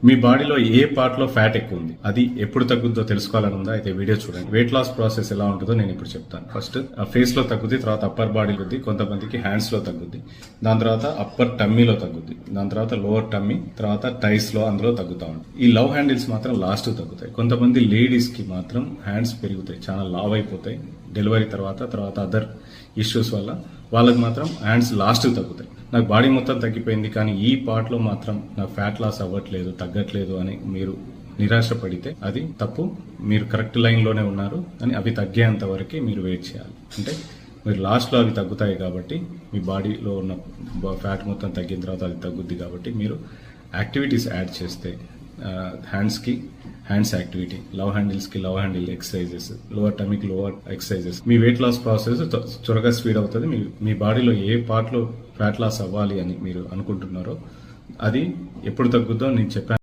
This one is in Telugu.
మీ బాడీలో ఏ పార్ట్ లో ఫ్యాట్ ఎక్కువ ఉంది, అది ఎప్పుడు తగ్గుద్దో తెలుసుకోవాలని ఉందా? అయితే వీడియో చూడండి. వెయిట్ లాస్ ప్రాసెస్ ఎలా ఉంటుందో నేను ఇప్పుడు చెప్తాను. ఫస్ట్ ఫేస్ లో తగ్గుద్ది, తర్వాత అప్పర్ బాడీ తగ్గుద్ది, కొంతమందికి హ్యాండ్స్ లో తగ్గుద్ది, దాని తర్వాత అప్పర్ టమ్మీలో తగ్గుద్ది, దాని తర్వాత లోవర్ టమ్మీ, తర్వాత టైస్ లో అందులో తగ్గుతా ఉంటుంది. ఈ లవ్ హ్యాండిల్స్ మాత్రం లాస్ట్ తగ్గుతాయి. కొంతమంది లేడీస్ కి మాత్రం హ్యాండ్స్ పెరుగుతాయి, చాలా లావ్ అయిపోతాయి డెలివరీ తర్వాత అదర్ ఇష్యూస్ వల్ల. వాళ్ళకి మాత్రం హ్యాండ్స్ లాస్ట్ తగ్గుతాయి. నాకు బాడీ మొత్తం తగ్గిపోయింది కానీ ఈ పార్ట్లో మాత్రం నాకు ఫ్యాట్ లాస్ అవ్వట్లేదు, తగ్గట్లేదు అని మీరు నిరాశపడితే అది తప్పు. మీరు కరెక్ట్ లైన్లోనే ఉన్నారు అని అవి తగ్గేంత వరకు మీరు వెయిట్ చేయాలి. అంటే మీరు లాస్ట్లో అవి తగ్గుతాయి కాబట్టి మీ బాడీలో ఉన్న ఫ్యాట్ మొత్తం తగ్గిన తర్వాత అది తగ్గుద్ది కాబట్టి మీరు యాక్టివిటీస్ యాడ్ చేస్తే హ్యాండ్స్కి హ్యాండ్స్ యాక్టివిటీ, లవ్ హ్యాండిల్స్కి లవ్ హ్యాండిల్ ఎక్సర్సైజెస్, లోవర్ టమీకి లోవర్ ఎక్సర్సైజెస్, మీ వెయిట్ లాస్ ప్రాసెస్ త్వరగా స్పీడ్ అవుతుంది. మీ బాడీలో ఏ పార్ట్లో ఫ్యాట్ లాస్ అవ్వాలి అని మీరు అనుకుంటున్నారో అది ఎప్పుడు తగ్గుద్దో నేను చెప్పాను.